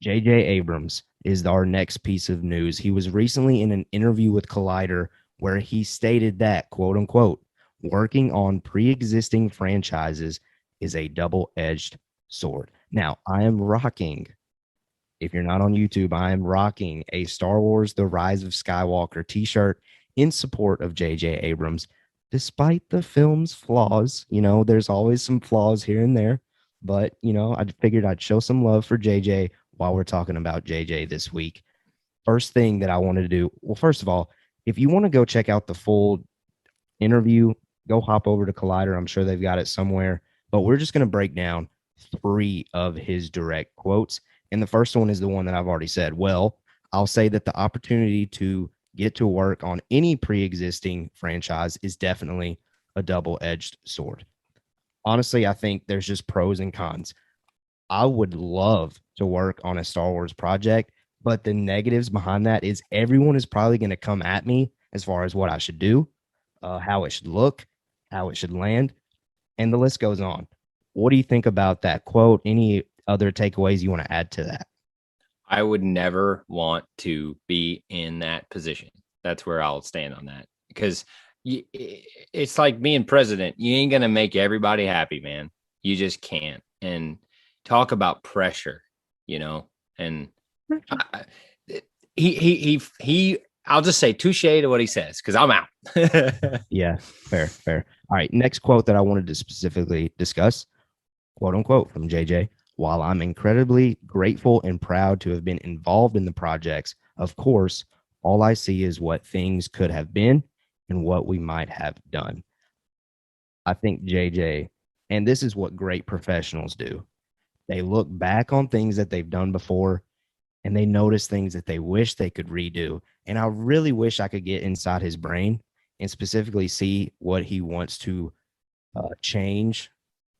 JJ Abrams is our next piece of news. He was recently in an interview with Collider where he stated that, quote unquote, working on pre existing franchises is a double edged sword. Now, I am rocking, if you're not on YouTube, I am rocking a Star Wars The Rise of Skywalker t shirt in support of JJ Abrams. Despite the film's flaws, there's always some flaws here and there, but, I figured I'd show some love for JJ while we're talking about JJ this week. First thing that I wanted to do, well, first of all, if you want to go check out the full interview, go hop over to Collider. I'm sure they've got it somewhere, but we're just going to break down three of his direct quotes. And the first one is the one that I've already said. Well, I'll say that the opportunity to get to work on any pre existing franchise is definitely a double edged sword. Honestly, I think there's just pros and cons. I would love to work on a Star Wars project, but the negatives behind that is everyone is probably going to come at me as far as what I should do, how it should look, how it should land, and the list goes on. What do you think about that quote? Any other takeaways you want to add to that? I would never want to be in that position. That's where I'll stand on that, because it's like being president. You ain't gonna make everybody happy, man. You just can't. And talk about pressure, And I, he. I'll just say touche to what he says, because I'm out. Yeah, fair. All right, next quote that I wanted to specifically discuss, quote unquote, from JJ. While I'm incredibly grateful and proud to have been involved in the projects, of course, all I see is what things could have been and what we might have done. I think JJ, and this is what great professionals do, they look back on things that they've done before and they notice things that they wish they could redo. And I really wish I could get inside his brain and specifically see what he wants to change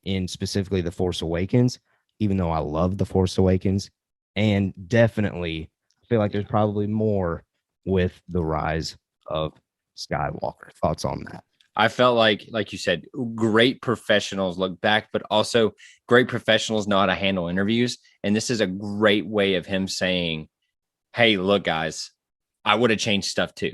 in specifically The Force Awakens, even though I love The Force Awakens. And definitely, I feel like there's probably more with The Rise of Skywalker. Thoughts on that? I felt like you said, great professionals look back, but also great professionals know how to handle interviews. And this is a great way of him saying, hey, look, guys, I would have changed stuff too.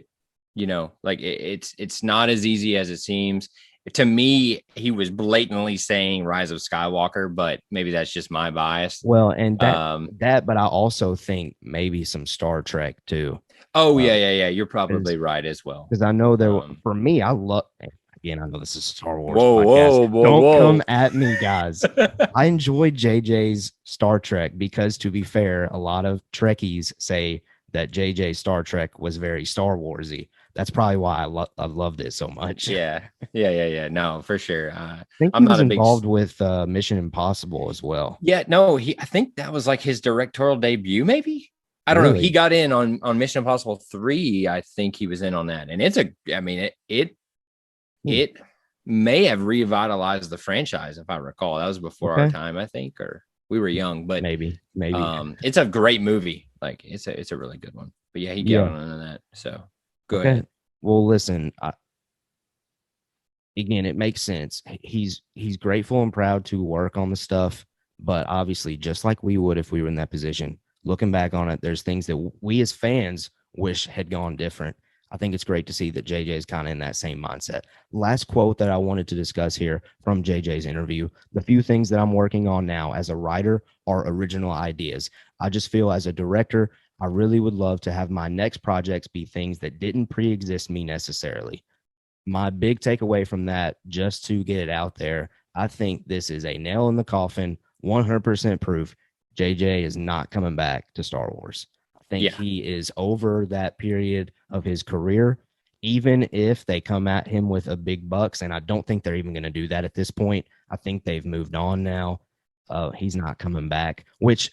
Like it's not as easy as it seems. To me, he was blatantly saying Rise of Skywalker, but maybe that's just my bias. Well, and but I also think maybe some Star Trek too. Oh, yeah. You're probably right as well. Because I know for me, I love, again, I know this is a Star Wars podcast. Don't come at me, guys. I enjoyed JJ's Star Trek because, to be fair, a lot of Trekkies say that JJ Star Trek was very Star Warsy. That's probably why I loved it so much. Yeah. No, for sure. I think I'm not involved with Mission Impossible as well. Yeah, no, I think that was like his directorial debut, maybe. I don't know. He got in on Mission Impossible 3. I think he was in on that. And it may have revitalized the franchise, if I recall. That was before our time, I think, or we were young, but maybe. It's a great movie. Like it's a really good one. But yeah, he got on that. So go ahead. Well, listen, again, it makes sense. He's grateful and proud to work on the stuff, but obviously, just like we would if we were in that position, looking back on it, there's things that we as fans wish had gone different. I think it's great to see that JJ is kind of in that same mindset. Last quote that I wanted to discuss here from JJ's interview: the few things that I'm working on now as a writer are original ideas. I just feel as a director, I really would love to have my next projects be things that didn't pre-exist me necessarily. My big takeaway from that, just to get it out there, I think this is a nail in the coffin, 100% proof. JJ is not coming back to Star Wars. I think he is over that period of his career, even if they come at him with a big bucks. And I don't think they're even going to do that at this point. I think they've moved on now. He's not coming back, which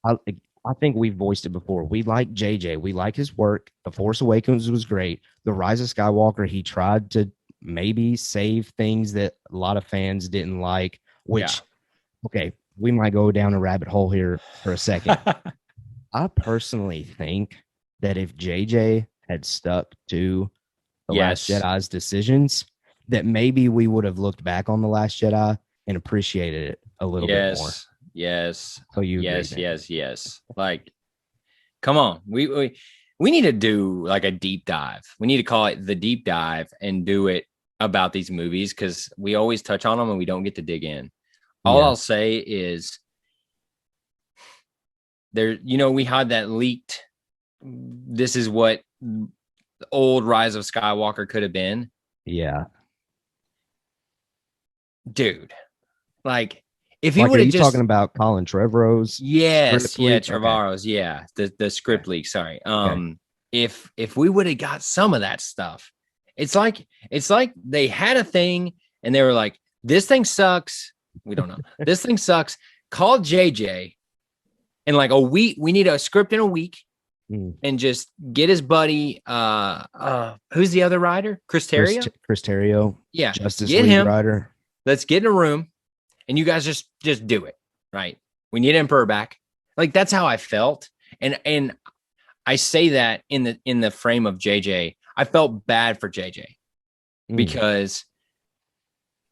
I think we've voiced it before. We like JJ. We like his work. The Force Awakens was great. The Rise of Skywalker, he tried to maybe save things that a lot of fans didn't like, which, okay, we might go down a rabbit hole here for a second. I personally think that if JJ had stuck to the Last Jedi's decisions, that maybe we would have looked back on The Last Jedi and appreciated it a little bit more. Yes. So you agree Yes. then? Yes. Yes. Like, come on. We need to do like a deep dive. We need to call it the deep dive and do it about these movies because we always touch on them and we don't get to dig in. All Yeah. I'll say is there, we had that leaked. This is what the old Rise of Skywalker could have been. Yeah. Dude, like if he Like, are would have you talking just about Colin Trevorrow's yes, script yeah, leak? Okay. Trevorrow's, yeah, the Okay. script leak, sorry. Okay. If we would have got some of that stuff, it's like they had a thing and they were like, this thing sucks. We don't know. This thing sucks. Call JJ and like a week, we need a script in a week Mm. and just get his buddy who's the other writer? Chris Terrio? Chris Terrio, Yeah, Justice get League him. writer. Let's get in a room and you guys just do it. Right. We need Emperor back. Like that's how I felt. And I say that in the frame of JJ. I felt bad for JJ because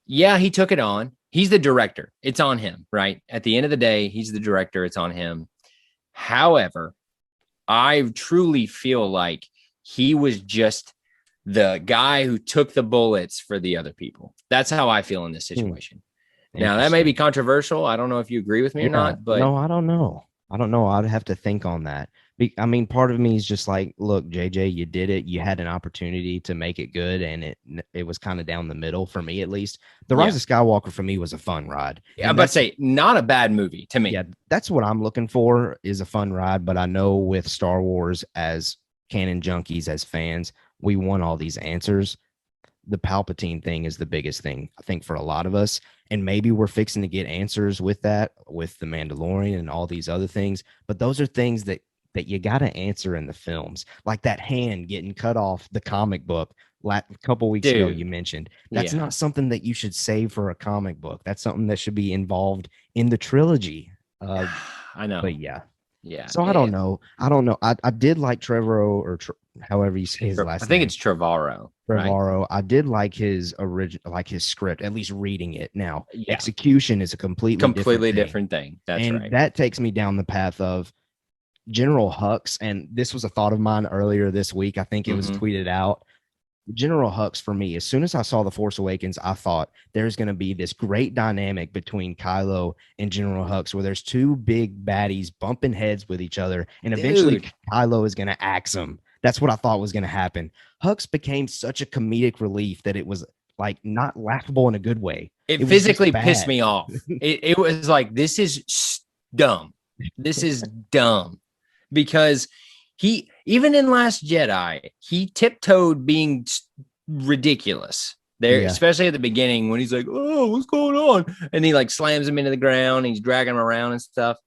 yeah, he took it on. He's the director. It's on him, right? At the end of the day, he's the director. It's on him. However, I truly feel like he was just the guy who took the bullets for the other people. That's how I feel in this situation. Now, that may be controversial. I don't know if you agree with me or not, but no, I don't know. I don't know. I'd have to think on that. I mean, part of me is just like, look, JJ, you did it. You had an opportunity to make it good, and it was kind of down the middle for me, at least. The Rise of Skywalker for me was a fun ride. Yeah, I'm about to say, not a bad movie to me. Yeah, that's what I'm looking for is a fun ride. But I know with Star Wars, as canon junkies, as fans, we want all these answers. The Palpatine thing is the biggest thing, I think, for a lot of us. And maybe we're fixing to get answers with that, with the Mandalorian and all these other things. But those are things that you got to answer in the films, like that hand getting cut off the comic book a couple weeks ago you mentioned. That's not something that you should save for a comic book. That's something that should be involved in the trilogy. I know. But yeah. So yeah, I don't know. I did like Trevorrow, or however you say his last name. I think it's Trevorrow. Trevorrow. Right? I did like his his script, at least reading it. Now, execution is a completely different thing. That's and right. That takes me down the path of General Hux, and this was a thought of mine earlier this week. I think it was tweeted out. General Hux, for me, as soon as I saw The Force Awakens, I thought there's going to be this great dynamic between Kylo and General Hux where there's two big baddies bumping heads with each other, and eventually Kylo is going to axe them. That's what I thought was going to happen. Hux became such a comedic relief that it was like not laughable in a good way. It physically pissed me off. It was like, this is dumb. This is dumb. Because he, even in Last Jedi, he tiptoed being ridiculous there, especially at the beginning when he's like, oh, what's going on? And he like slams him into the ground. And he's dragging him around and stuff.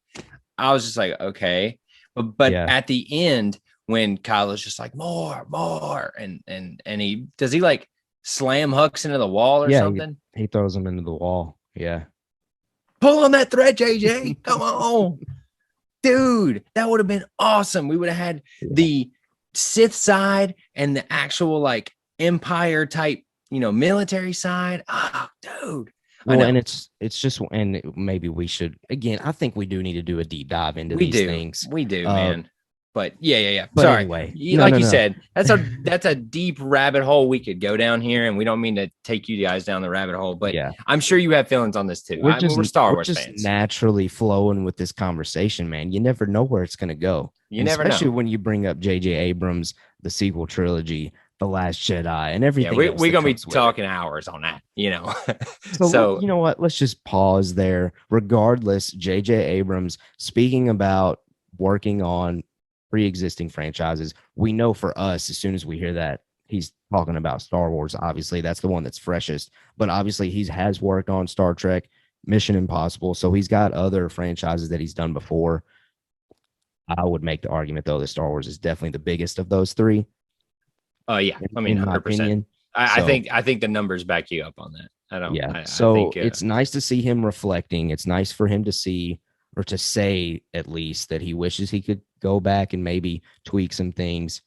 I was just like, okay. But at the end, when Kylo's just like, more. And he like slam Hux into the wall or something? He throws him into the wall. Yeah. Pull on that thread, JJ. Come on. Dude, that would have been awesome. We would have had the Sith side and the actual like Empire type, military side. Oh, dude. Well, and it's just, and maybe we should, again, I think we do need to do a deep dive into these things. We do, man. But yeah. But sorry. Anyway, you said, that's a deep rabbit hole we could go down here, and we don't mean to take you guys down the rabbit hole, but I'm sure you have feelings on this too. We're Star Wars fans. Naturally flowing with this conversation, man. You never know where it's going to go. Especially when you bring up JJ Abrams, the sequel trilogy, The Last Jedi, and everything. Yeah, we're going to be talking hours on that, So you know what? Let's just pause there. Regardless, JJ Abrams, speaking about working on pre-existing franchises, we know for us, as soon as we hear that he's talking about Star Wars, obviously that's the one that's freshest, but obviously he has worked on Star Trek, Mission Impossible, so he's got other franchises that he's done before. I would make the argument though that Star Wars is definitely the biggest of those three. Oh yeah, I mean 100%. I think the numbers back you up on that. It's nice to see him reflecting. It's nice for him to see, or to say at least, that he wishes he could go back and maybe tweak some things.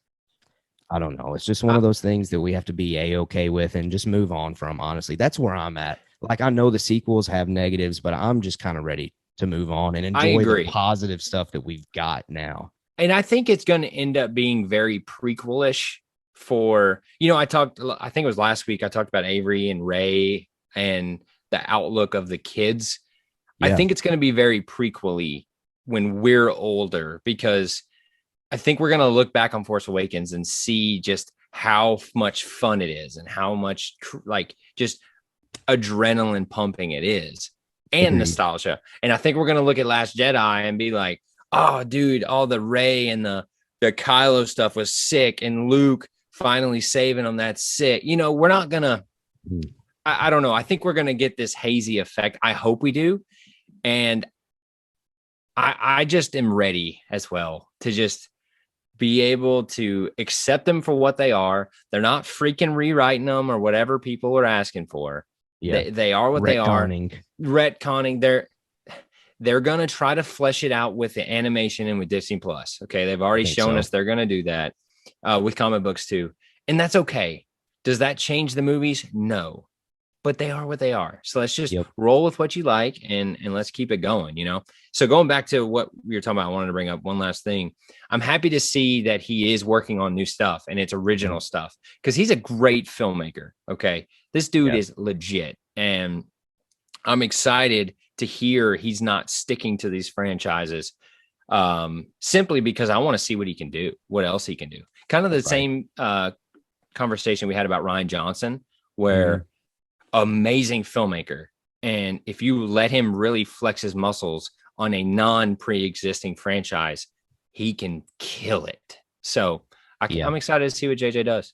I don't know. It's just one of those things that we have to be A-okay with and just move on from, honestly. That's where I'm at. Like, I know the sequels have negatives, but I'm just kind of ready to move on and I enjoy the agree. positive stuff that we've got now. And I think it's going to end up being very prequel-ish for, I think it was last week, I talked about Avery and Ray and the outlook of the kids. I Yeah, think it's going to be very prequel-y when we're older, because I think we're going to look back on Force Awakens and see just how much fun it is and how much like just adrenaline pumping it is and agreed. nostalgia. And I think we're going to look at Last Jedi and be like, oh, dude, all the Rey and the Kylo stuff was sick. And Luke finally saving them. That's sick. We're not going to, Mm. I don't know. I think we're going to get this hazy effect. I hope we do. And I just am ready as well to just be able to accept them for what they are. They're not freaking rewriting them or whatever people are asking for. Yeah, They are what they are. retconning. Retconning. They're going to try to flesh it out with the animation and with Disney Plus. Okay. They've already shown us they're going to do that with comic books too. And that's okay. Does that change the movies? No, but they are what they are. So let's just roll with what you like and let's keep it going, So going back to what we were talking about, I wanted to bring up one last thing. I'm happy to see that he is working on new stuff and it's original stuff because he's a great filmmaker. Okay. This dude is legit. And I'm excited to hear he's not sticking to these franchises simply because I want to see what he can do, what else he can do. Kind of the same conversation we had about Rian Johnson, where amazing filmmaker. And if you let him really flex his muscles on a non-pre-existing franchise, he can kill it. So I'm excited to see what JJ does.